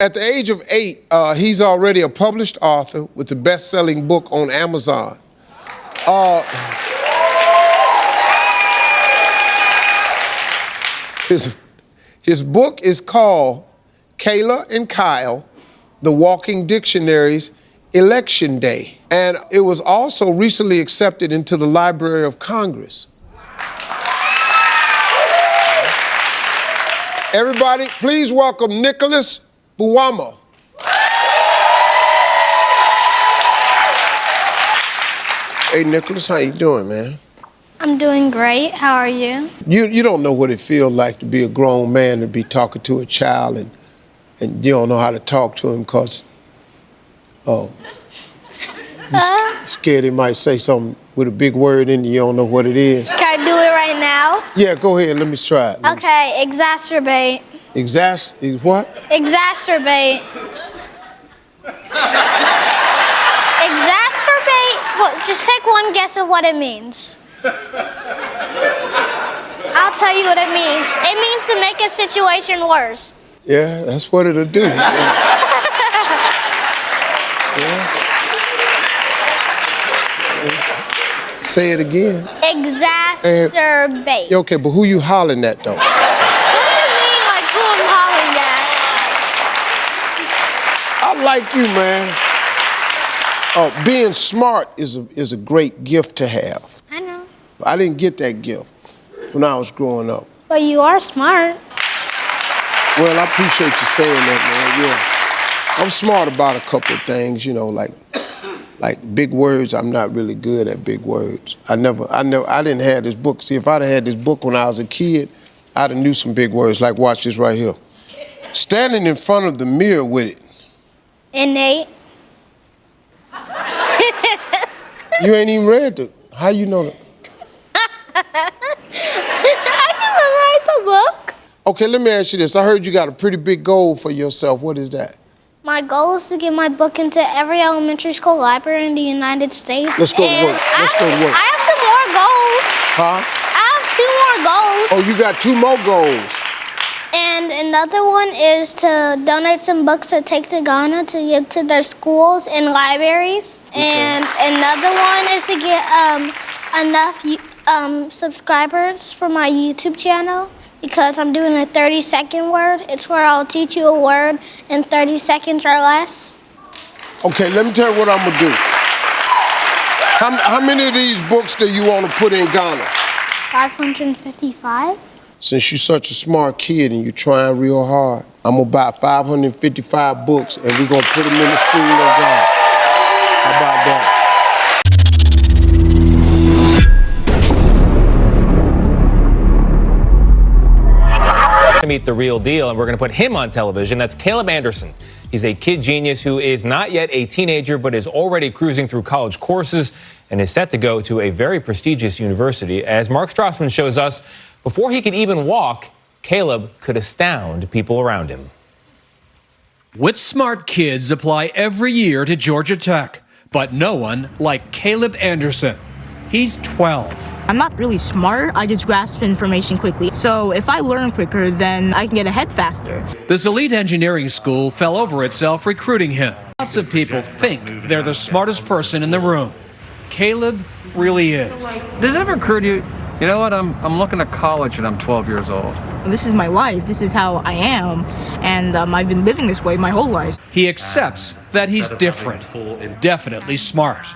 At the age of 8, he's already a published author with the best-selling book on Amazon. His book is called Kayla and Kyle, The Walking Dictionary's Election Day. And it was also recently accepted into the Library of Congress. Everybody, please welcome Nicholas Buwama. Hey, Nicholas, how you doing, man? I'm doing great. How are you? You don't know what it feels like to be a grown man and be talking to a child and you don't know how to talk to him because, you're scared he might say something with a big word in it, you don't know what it is. Can I do it right now? Yeah, go ahead, let me try it. Okay, exacerbate. What? Exacerbate. Exacerbate? Well, just take one guess of what it means. I'll tell you what it means. It means to make a situation worse. Yeah, that's what it'll do. Yeah. Say it again. Exacerbate. Okay, but who you hollering at, though? What do you mean, like who I'm hollering at? I like you, man. Being smart is a great gift to have. I know. I didn't get that gift when I was growing up. But you are smart. Well, I appreciate you saying that, man, yeah. I'm smart about a couple of things, you know, like big words. I'm not really good at big words. I didn't have this book. See, if I'd have had this book when I was a kid, I'd have knew some big words, like watch this right here. Standing in front of the mirror with it. Innate. You ain't even read it. How you know that? I can memorize the book. Okay, let me ask you this. I heard you got a pretty big goal for yourself. What is that? My goal is to get my book into every elementary school library in the United States. Let's go to work. Let's go to work. I have some more goals. Huh? I have 2 more goals. Oh, you got 2 more goals. And another one is to donate some books to take to Ghana to give to their schools and libraries. Okay. And another one is to get enough subscribers for my YouTube channel because I'm doing a 30-second word. It's where I'll teach you a word in 30 seconds or less. Okay, let me tell you what I'm gonna do. How many of these books do you want to put in Ghana? 555. Since you're such a smart kid and you're trying real hard, I'm gonna buy 555 books and we're gonna put them in the school in Ghana. How about that? To meet the real deal, and we're going to put him on television. That's Caleb Anderson. He's a kid genius who is not yet a teenager, but is already cruising through college courses and is set to go to a very prestigious university. As Mark Strassman shows us, before he could even walk, Caleb could astound people around him. Which smart kids apply every year to Georgia Tech, but no one like Caleb Anderson. He's 12. I'm not really smart, I just grasp information quickly. So if I learn quicker, then I can get ahead faster. This elite engineering school fell over itself recruiting him. Lots of people think they're the smartest person in the room. Caleb really is. Does it ever occur to you, you know what, I'm looking at college and I'm 12 years old. This is my life, this is how I am, and I've been living this way my whole life. He accepts that he's different, definitely smart.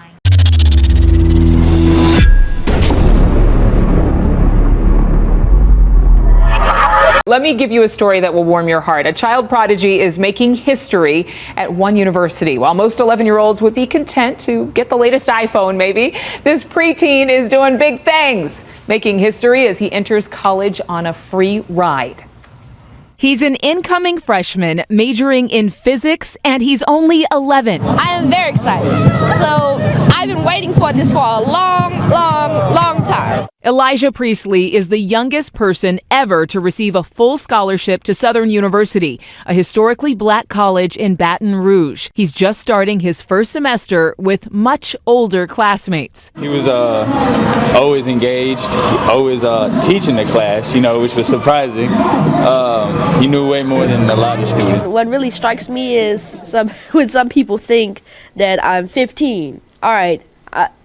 Let me give you a story that will warm your heart. A child prodigy is making history at one university. While most 11-year-olds would be content to get the latest iPhone, maybe, this preteen is doing big things, making history as he enters college on a free ride. He's an incoming freshman majoring in physics, and he's only 11. I am very excited. So I've been waiting for this for a long time. Elijah Priestley is the youngest person ever to receive a full scholarship to Southern University, a historically black college in Baton Rouge. He's just starting his first semester with much older classmates. He was always engaged, always teaching the class, which was surprising. You knew way more than a lot of students. What really strikes me is when some people think that I'm 15. All right,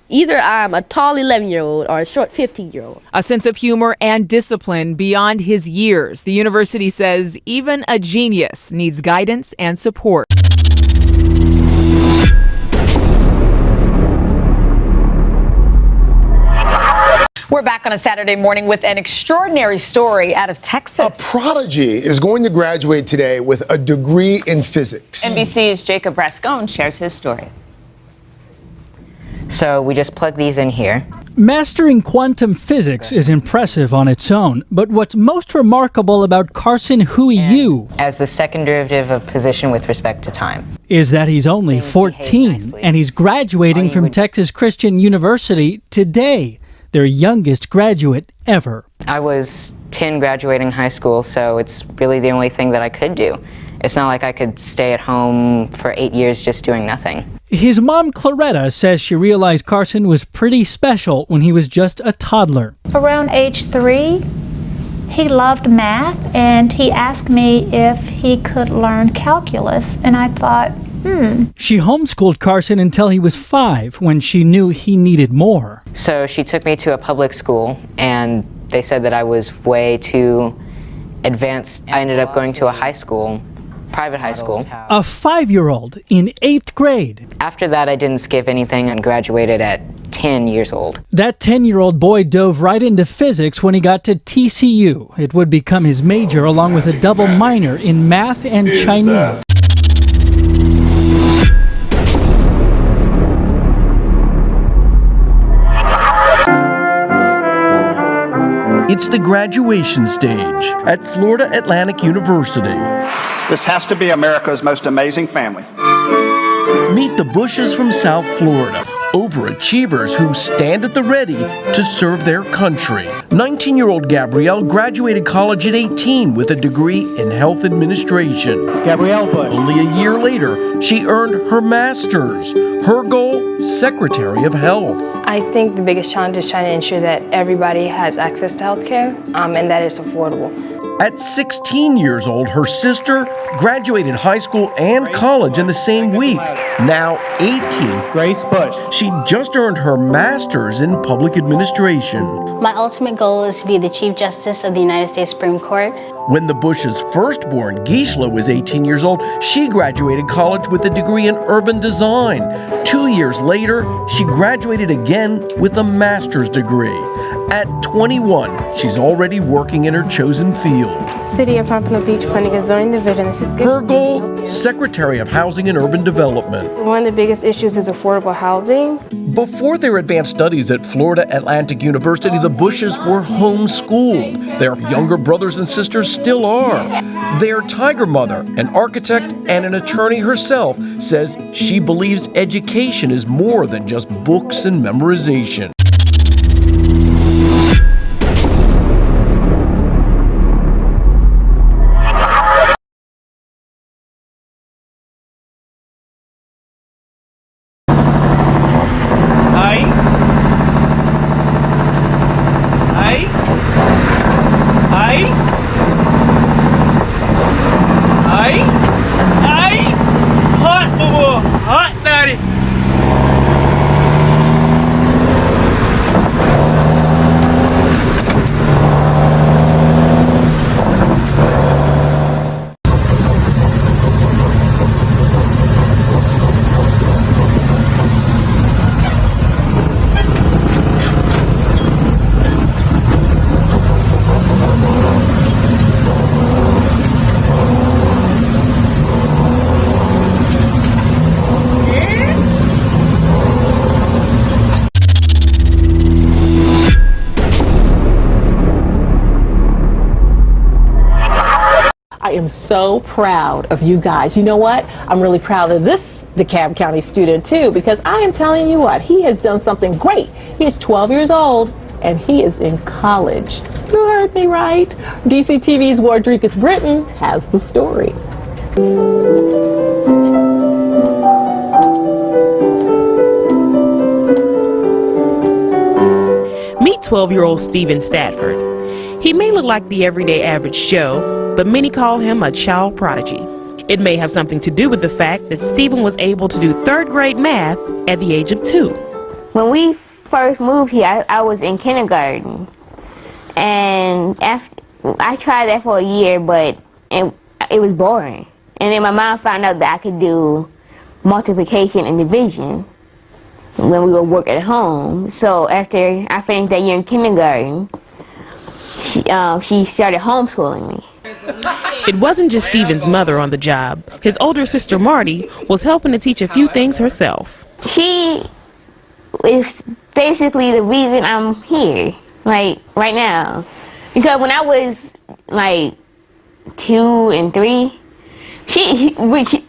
either I'm a tall 11-year-old or a short 15-year-old. A sense of humor and discipline beyond his years. The university says even a genius needs guidance and support. We're back on a Saturday morning with an extraordinary story out of Texas. A prodigy is going to graduate today with a degree in physics. NBC's Jacob Rascone shares his story. So we just plug these in here. Mastering quantum physics is impressive on its own, but what's most remarkable about Carson Hui-Yu as the second derivative of position with respect to time is that he's only 14 and he's graduating from Texas Christian University today, their youngest graduate ever. I was 10 graduating high school, so it's really the only thing that I could do. It's not like I could stay at home for 8 years just doing nothing. His mom, Claretta, says she realized Carson was pretty special when he was just a toddler. Around age 3, he loved math, and he asked me if he could learn calculus, and I thought, She homeschooled Carson until he was 5, when she knew he needed more. So she took me to a public school, and they said that I was way too advanced. I ended up going to a high school, private high school. A 5-year-old in 8th grade. After that, I didn't skip anything and graduated at 10 years old. That 10-year-old boy dove right into physics when he got to TCU. It would become his major along with a double minor in math and Chinese. It's the graduation stage at Florida Atlantic University. This has to be America's most amazing family. Meet the Bushes from South Florida, overachievers who stand at the ready to serve their country. 19-year-old Gabrielle graduated college at 18 with a degree in health administration. Gabrielle Bush. Only a year later, she earned her master's. Her goal, Secretary of Health. I think the biggest challenge is trying to ensure that everybody has access to health care and that it's affordable. At 16 years old, her sister graduated high school and college in the same week. Now 18, Grace Bush. She just earned her master's in public administration. My ultimate goal is to be the Chief Justice of the United States Supreme Court. When the Bush's firstborn, Gisela, was 18 years old, she graduated college with a degree in urban design. 2 years later, she graduated again with a master's degree. At 21, she's already working in her chosen field. City of Pompano Beach Planning and Zoning Division. This is good. Her goal, Secretary of Housing and Urban Development. One of the biggest issues is affordable housing. Before their advanced studies at Florida Atlantic University, the Bushes were homeschooled. Their younger brothers and sisters still are. Their tiger mother, an architect and an attorney herself, says she believes education is more than just books and memorization. I am so proud of you guys. You know what? I'm really proud of this DeKalb County student too, because I am telling you what, he has done something great. He is 12 years old and he is in college. You heard me right. DCTV's Wardricus Britton has the story. Meet 12-year-old Steven Stafford. He may look like the everyday average Joe, but many call him a child prodigy. It may have something to do with the fact that Stephen was able to do third grade math at the age of 2. When we first moved here, I was in kindergarten, and after I tried that for a year, but it was boring. And then my mom found out that I could do multiplication and division when we would work at home. So after I finished that year in kindergarten, she started homeschooling me. It wasn't just Stephen's mother on the job. His older sister Marty was helping to teach a few things herself. She is basically the reason I'm here, like right now. Because when I was like 2 and 3,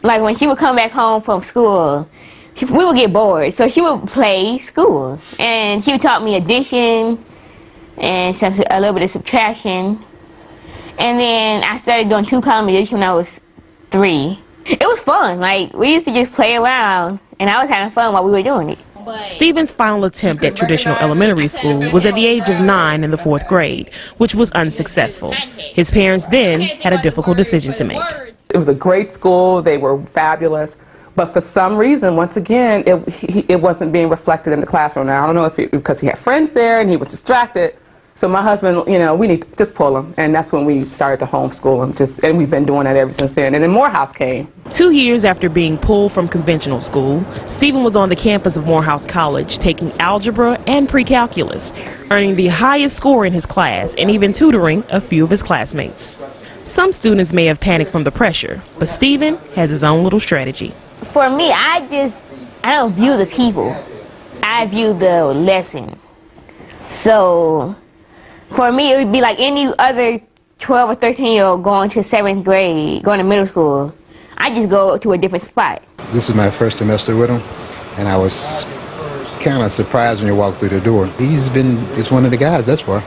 like when she would come back home from school, we would get bored. So she would play school, and she would taught me addition and a little bit of subtraction. And then I started doing 2-column addition when I was 3. It was fun. Like, we used to just play around, and I was having fun while we were doing it. Stephen's final attempt at traditional elementary school was at the age of 9 in the 4th grade, which was unsuccessful. His parents then had a difficult decision to make. It was a great school. They were fabulous. But for some reason, once again, it wasn't being reflected in the classroom. Now, I don't know if because he had friends there and he was distracted. So my husband, we need to just pull him. And that's when we started to homeschool him. And we've been doing that ever since then. And then Morehouse came. 2 years after being pulled from conventional school, Stephen was on the campus of Morehouse College taking algebra and pre-calculus, earning the highest score in his class and even tutoring a few of his classmates. Some students may have panicked from the pressure, but Stephen has his own little strategy. For me, I don't view the people. I view the lesson. So for me, it would be like any other 12 or 13-year-old going to 7th grade, going to middle school. I just go to a different spot. This is my first semester with him, and I was kind of surprised when you walked through the door. He's one of the guys, that's why.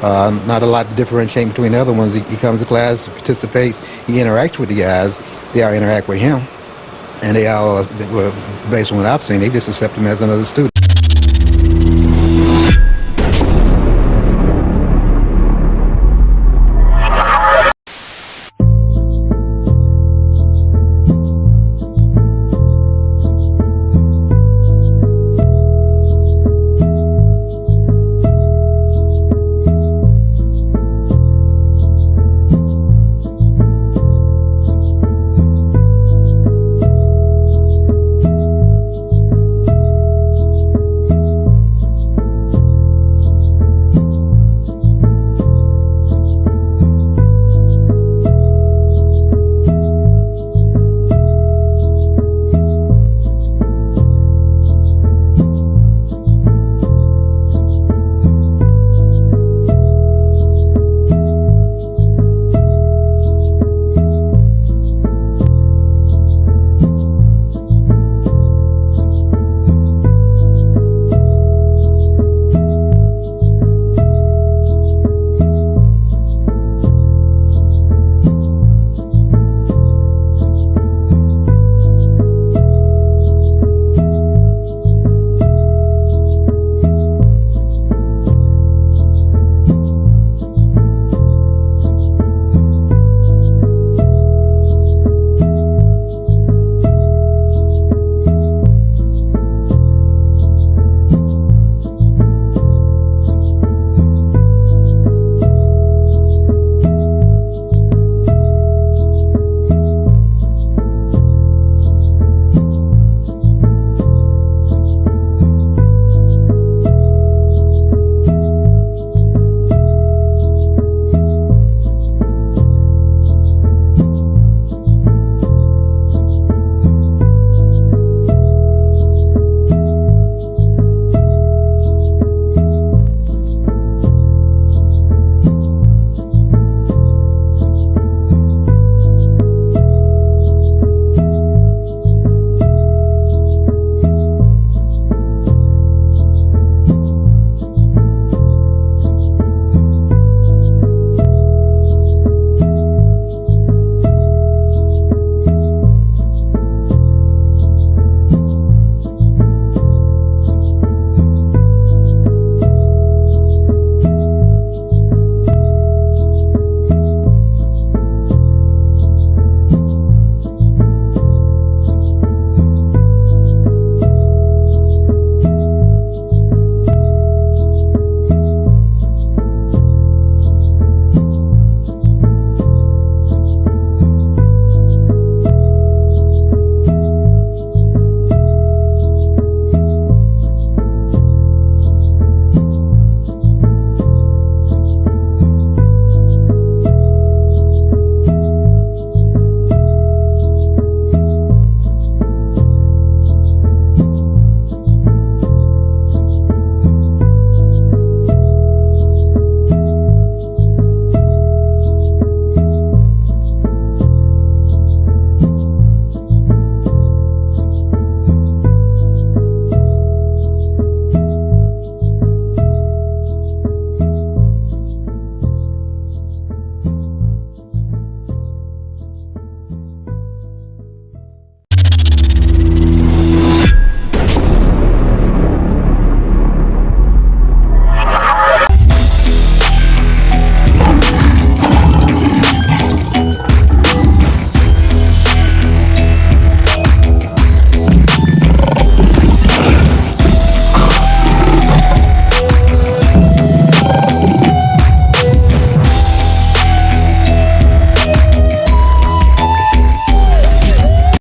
Not a lot to differentiate between the other ones. He comes to class, participates, he interacts with the guys, they all interact with him. And they all, based on what I've seen, they just accept him as another student.